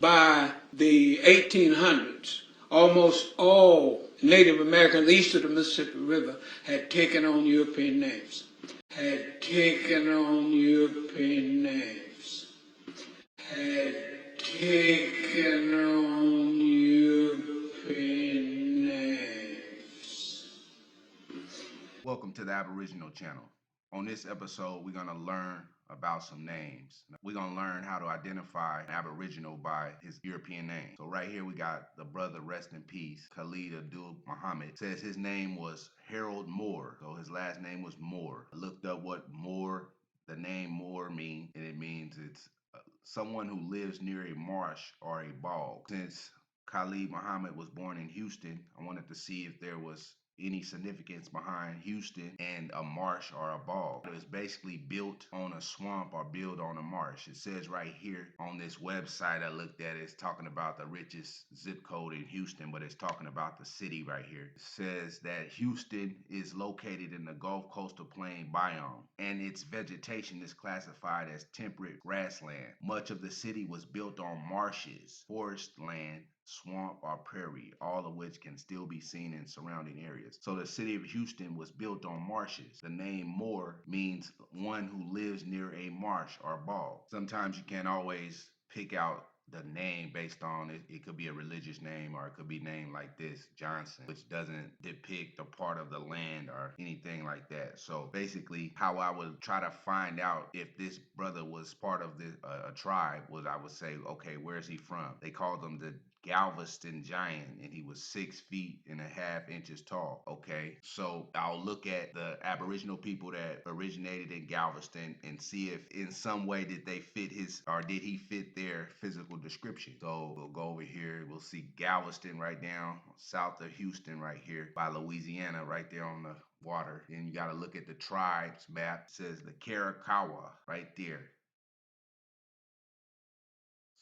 by the 1800s, almost all Native Americans east of the Mississippi River had taken on European names. Had taken on European names. Had taken on European names. Welcome to the Aboriginal channel. On this episode, we're going to learn about some names. We're going to learn how to identify an Aboriginal by his European name. So right here we got the brother, rest in peace, Khalid Abdul Muhammad. Says his name was Harold Moore. So his last name was Moore. I looked up what Moore, the name Moore means, and it means it's someone who lives near a marsh or a bog. Since Khalid Muhammad was born in Houston, I wanted to see if there was any significance behind Houston and a marsh or a bog. It was basically built on a swamp or built on a marsh. It says right here on this website I looked at, it's talking about the richest zip code in Houston, but it's talking about the city right here. It says that Houston is located in the Gulf Coastal Plain biome, and its vegetation is classified as temperate grassland. Much of the city was built on marshes, forest land, swamp, or prairie, all of which can still be seen in surrounding areas. So the city of Houston was built on marshes. The name Moore means one who lives near a marsh or bog. Sometimes you can't always pick out the name based on it. It could be a religious name, or it could be named like this, Johnson, which doesn't depict a part of the land or anything like that. So basically how I would try to find out if this brother was part of this a tribe was, I would say, okay, where's he from? They called him the Galveston Giant, and he was 6'1.5" tall. Okay, so I'll look at the Aboriginal people that originated in Galveston and see if in some way did they fit his, or did he fit their physical description. So we'll go over here, we'll see Galveston right down south of Houston right here by Louisiana, right there on the water. Then you got to look at the tribes map. It says the Caracalla right there.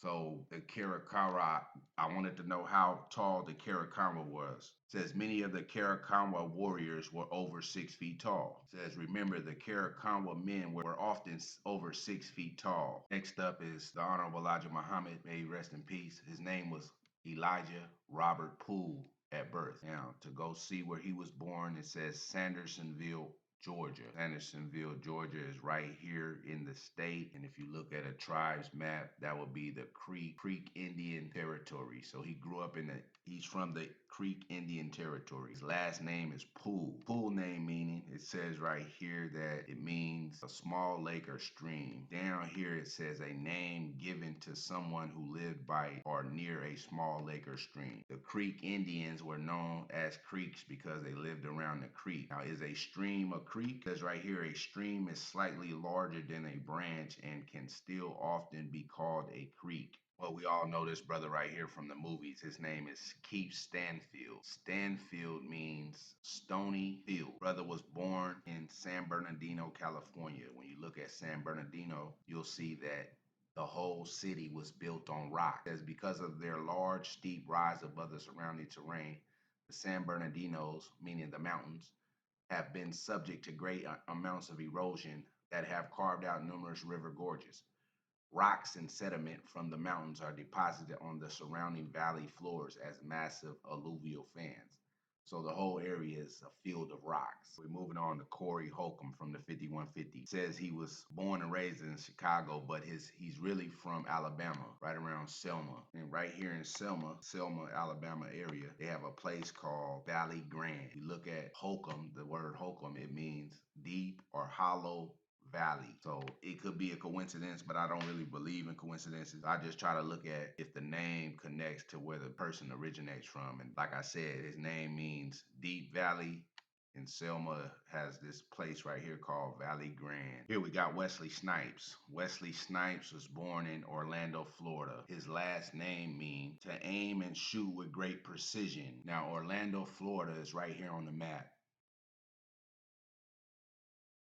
So the Caracalla, I wanted to know how tall the Caracalla was. It says many of the Caracalla warriors were over 6 feet tall. It says remember the Caracalla men were often over 6 feet tall. Next up is the Honorable Elijah Muhammad, may he rest in peace. His name was Elijah Robert Poole at birth. Now to go see where he was born, it says Sandersonville, Georgia. Andersonville, Georgia is right here in the state. And if you look at a tribe's map, that would be the Creek Indian Territory. So he grew up he's from the Creek Indian Territory. His last name is Poole. Poole name meaning, it says right here that it means a small lake or stream. Down here it says a name given to someone who lived by or near a small lake or stream. The Creek Indians were known as Creeks because they lived around the creek. Now, is a stream a creek? Because right here, a stream is slightly larger than a branch and can still often be called a creek. Well, we all know this brother right here from the movies. His name is Keith Stanfield. Stanfield means stony field. Brother was born in San Bernardino, California. When you look at San Bernardino, you'll see that the whole city was built on rock. As because of their large, steep rise above the surrounding terrain, the San Bernardinos, meaning the mountains, have been subject to great amounts of erosion that have carved out numerous river gorges. Rocks and sediment from the mountains are deposited on the surrounding valley floors as massive alluvial fans. So the whole area is a field of rocks. We're moving on to Corey Holcomb from the 5150. Says he was born and raised in Chicago, but he's really from Alabama, right around Selma. And right here in Selma, Alabama area, they have a place called Valley Grande. You look at Holcomb, the word Holcomb, it means deep or hollow valley. So it could be a coincidence, but I don't really believe in coincidences. I just try to look at if the name connects to where the person originates from. And like I said, his name means deep valley. And Selma has this place right here called Valley Grande. Here we got Wesley Snipes. Wesley Snipes was born in Orlando, Florida. His last name means to aim and shoot with great precision. Now, Orlando, Florida is right here on the map.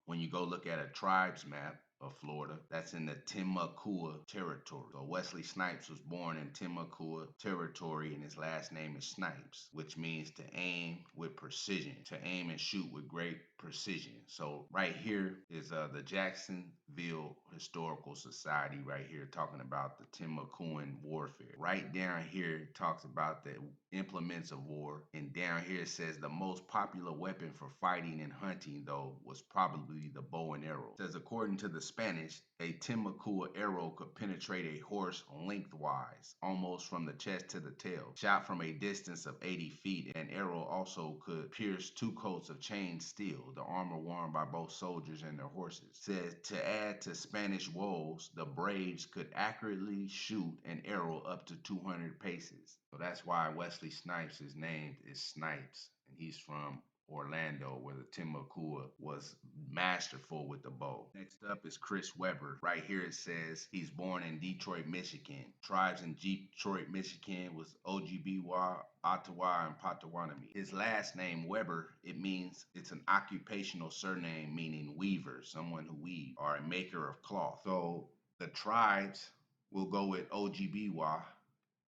When you go look at a tribe's map of Florida, that's in the Timucua territory. So Wesley Snipes was born in Timucua territory, and his last name is Snipes, which means to aim with precision, to aim and shoot with great precision. So right here is the Jacksonville Historical Society right here talking about the Timucuan warfare. Right down here it talks about the implements of war, and down here it says the most popular weapon for fighting and hunting though was probably the bow and arrow. It says according to the Spanish, a Timucua arrow could penetrate a horse lengthwise, almost from the chest to the tail. Shot from a distance of 80 feet, an arrow also could pierce 2 coats of chain steel, the armor worn by both soldiers and their horses. It says to add to Spanish woes, the braves could accurately shoot an arrow up to 200 paces. So that's why Wesley Snipes' name is Snipes, and he's from Orlando, where the Timucua was masterful with the bow. Next up is Chris Webber. Right here it says he's born in Detroit, Michigan. Tribes in Detroit, Michigan was Ojibwa, Ottawa, and Potawatomi. His last name, Webber, it means it's an occupational surname meaning weaver, someone who weaves, or a maker of cloth. So the tribes will go with Ojibwa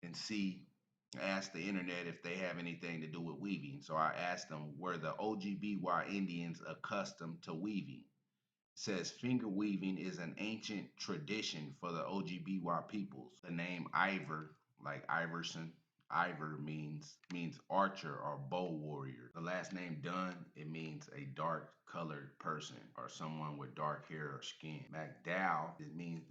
and ask the internet if they have anything to do with weaving. So I asked them, were the Ojibwa Indians accustomed to weaving? It says finger weaving is an ancient tradition for the Ojibwa peoples. The name Ivor, like Iverson, Ivor means archer or bow warrior. The last name Dunn, it means a dark colored person or someone with dark hair or skin. MacDowell,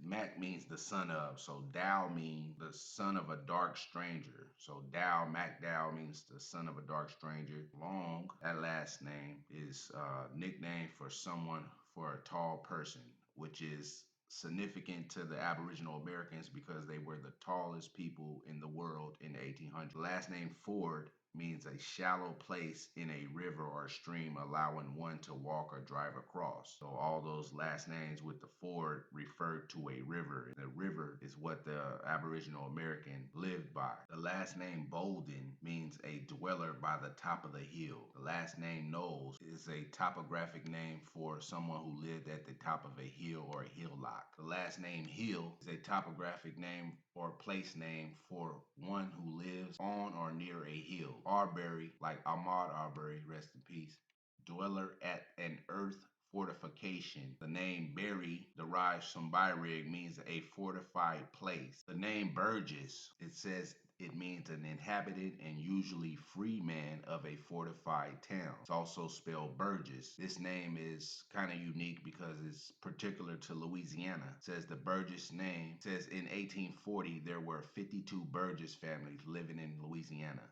Mac means the son of, so Dow means the son of a dark stranger. So MacDowell means the son of a dark stranger. Long, that last name is a nickname for a tall person, which is significant to the Aboriginal Americans because they were the tallest people in the world in the 1800s. The last name Ford means a shallow place in a river or stream allowing one to walk or drive across. So all those last names with the Ford refer to a river. And the river is what the Aboriginal American lived by. The last name Bolden means a dweller by the top of the hill. The last name Knowles is a topographic name for someone who lived at the top of a hill or a hillock. The last name Hill is a topographic name or place name for one who lives on or near a hill. Arbery, like Ahmaud Arbery, rest in peace, dweller at an earth fortification. The name Berry derives from Byrig, means a fortified place. The name Burgess, it says it means an inhabitant and usually free man of a fortified town. It's also spelled Burgess. This name is kind of unique because it's particular to Louisiana. It says the Burgess name, says in 1840 there were 52 Burgess families living in Louisiana.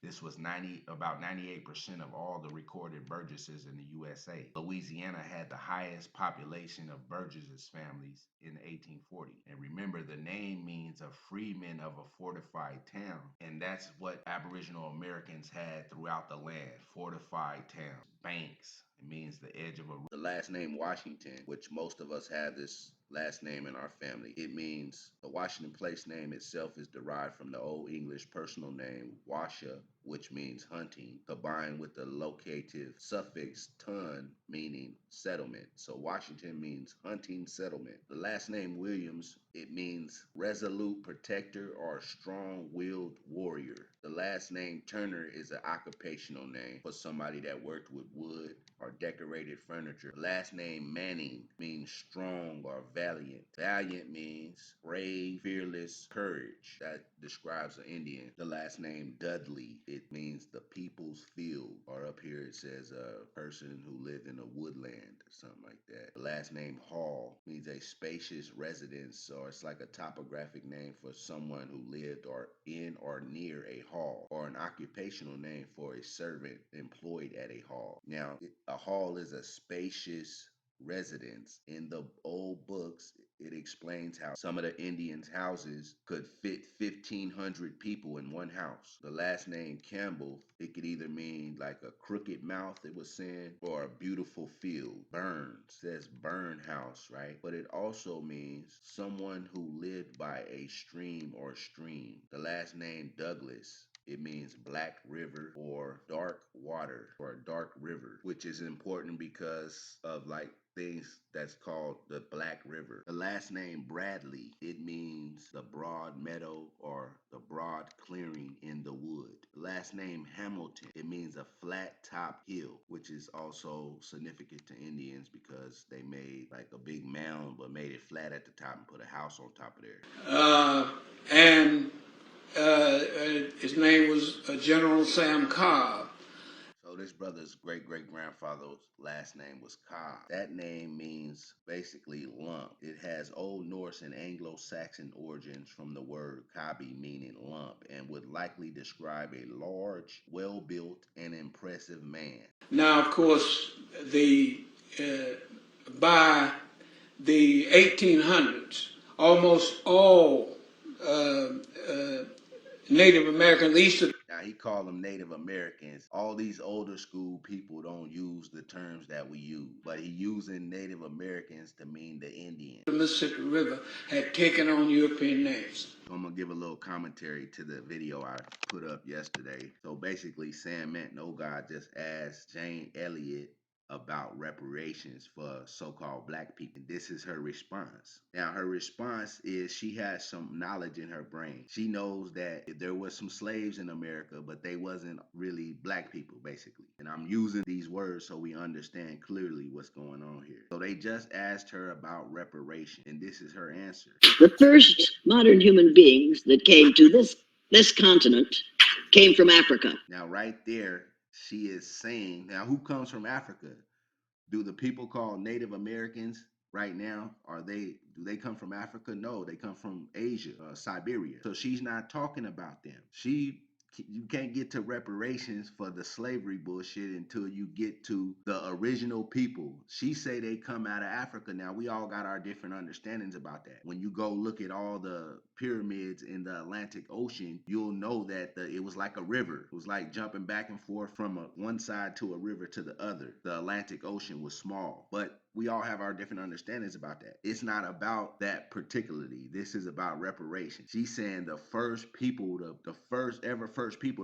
This was about 98% of all the recorded Burgesses in the USA. Louisiana had the highest population of Burgesses families in 1840. And remember, the name means a freeman of a fortified town. And that's what Aboriginal Americans had throughout the land, fortified towns, banks. It means the edge of a... The last name Washington, which most of us have this last name in our family. It means the Washington place name itself is derived from the Old English personal name Washa, which means hunting, combined with the locative suffix ton, meaning settlement. So Washington means hunting settlement. The last name Williams, it means resolute protector or strong-willed warrior. The last name Turner is an occupational name for somebody that worked with wood or decorated furniture. The last name Manning means strong or valiant. Valiant means brave, fearless, courage. That describes an Indian. The last name Dudley, it means the people's field. Or up here it says a person who lived in a woodland or something like that. The last name Hall means a spacious residence, or it's like a topographic name for someone who lived in or near a hall, or an occupational name for a servant employed at a hall. Now, a hall is a spacious residence. In the old books, it explains how some of the Indians' houses could fit 1,500 people in one house. The last name Campbell, it could either mean like a crooked mouth, it was saying, or a beautiful field. Burns says burn house, right? But it also means someone who lived by a stream or stream. The last name Douglas, it means black river or dark water or dark river, which is important because of like things that's called the Black River. The last name Bradley, it means the broad meadow or the broad clearing in the wood. The last name Hamilton. It means a flat top hill, which is also significant to Indians because they made like a big mound but made it flat at the top and put a house on top of there. And his name was General Sam Cobb. So this brother's great-great-grandfather's last name was Cobb. That name means basically lump. It has Old Norse and Anglo-Saxon origins from the word Kabi, meaning lump, and would likely describe a large, well-built, and impressive man. Now, of course, by the 1800s, almost all uh, uh, Native Americans east of Now he called them Native Americans. All these older school people don't use the terms that we use, but he using Native Americans to mean the Indians. the Mississippi River had taken on European names. So I'm gonna give a little commentary to the video I put up yesterday. So basically, Sam Manton-Ogod just asked Jane Elliott about reparations for so-called black people. This is her response. Now, her response is she has some knowledge in her brain. She knows that there was some slaves in America, but they wasn't really black people, basically. And I'm using these words so we understand clearly what's going on here. So they just asked her about reparation, and this is her answer. The first modern human beings that came to this continent came from Africa. Now, right there, she is saying, now who comes from Africa? Do the people called Native Americans right now, do they come from Africa? No, they come from Asia, Siberia. So she's not talking about them. You can't get to reparations for the slavery bullshit until you get to the original people. She say they come out of Africa. Now, we all got our different understandings about that. When you go look at all the pyramids in the Atlantic Ocean, you'll know that it was like a river. It was like jumping back and forth from one side to a river to the other. The Atlantic Ocean was small, but we all have our different understandings about that. It's not about that particularly. This is about reparations. She's saying the first people to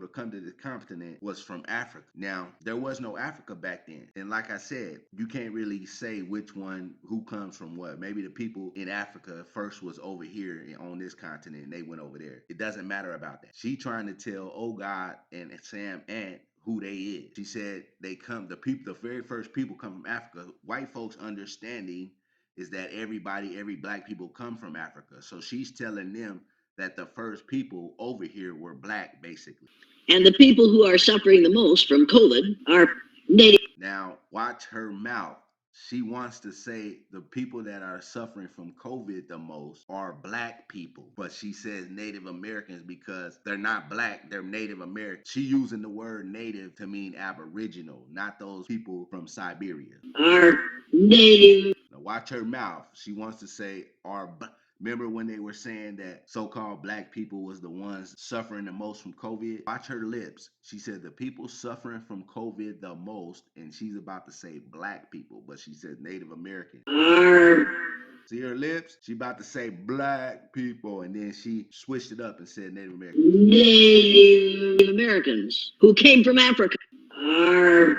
come to the continent was from Africa. Now, there was no Africa back then. And like I said, you can't really say who comes from what. Maybe the people in Africa first was over here on this continent and they went over there. It doesn't matter about that. She trying to tell God and Sam Ant who they is. She said the very first people come from Africa. White folks understanding is that every black people come from Africa. So she's telling them that the first people over here were black, basically. And the people who are suffering the most from COVID are native. Now, watch her mouth. She wants to say the people that are suffering from COVID the most are black people. But she says Native Americans because they're not black, they're Native American. She using the word native to mean aboriginal, not those people from Siberia. Are native. Now watch her mouth. She wants to say Remember when they were saying that so-called black people was the ones suffering the most from COVID? Watch her lips. She said the people suffering from COVID the most, and she's about to say black people, but she said Native American. See her lips? She about to say black people, and then she switched it up and said Native American. Native Americans who came from Africa are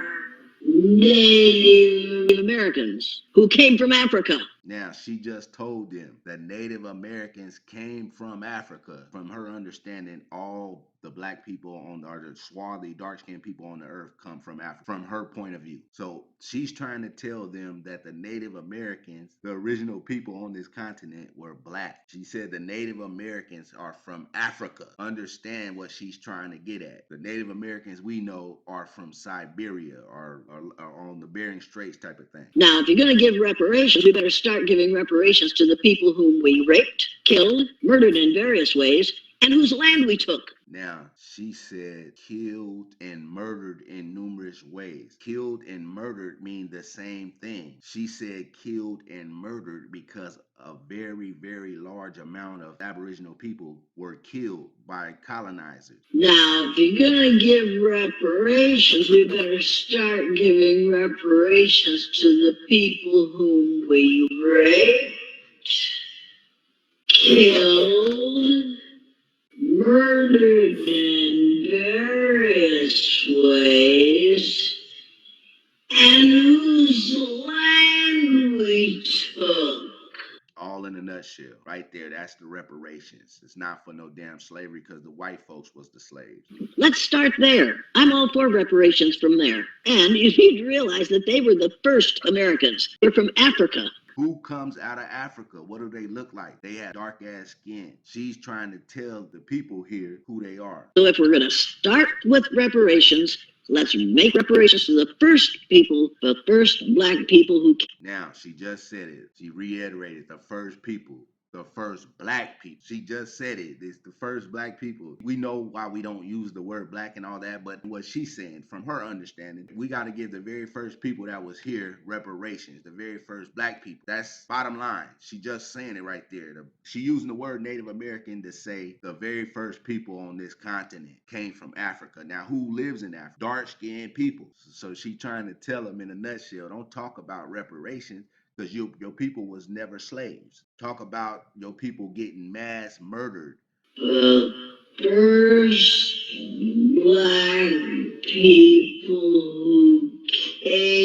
Native Americans who came from Africa. Now, she just told them that Native Americans came from Africa. From her understanding, all the black people or the swarthy, dark-skinned people on the earth come from Africa, from her point of view. So she's trying to tell them that the Native Americans, the original people on this continent, were black. She said the Native Americans are from Africa. Understand what she's trying to get at. The Native Americans we know are from Siberia or on the Bering Straits type of thing. Now, if you're going to give reparations, we better start giving reparations to the people whom we raped, killed, murdered in various ways, and whose land we took. Now, she said killed and murdered in numerous ways. Killed and murdered mean the same thing. She said killed and murdered because a very, very large amount of Aboriginal people were killed by colonizers. Now, if you're going to give reparations, we better start giving reparations to the people whom we raped, killed, murdered in various ways, and whose land we took. All in a nutshell. nutshell. Right there, that's the reparations. It's not for no damn slavery because the white folks was the slaves. Let's start there. I'm all for reparations from there. And you need to realize that they were the first Americans. They're from Africa. Who comes out of Africa? What do they look like? They have dark ass skin. She's trying to tell the people here who they are. So if we're going to start with reparations, let's make reparations to the first people, the first black people who... Now, she just said it. She reiterated the first people. The first black people. She just said it. It's the first black people. We know why we don't use the word black and all that, but what she's saying, from her understanding, we got to give the very first people that was here reparations. The very first black people. That's bottom line. She just saying it right there. She using the word Native American to say the very first people on this continent came from Africa. Now, who lives in Africa? Dark-skinned people. So she trying to tell them in a nutshell, don't talk about reparations, because your people was never slaves. Talk about your people getting mass murdered. The first black people who came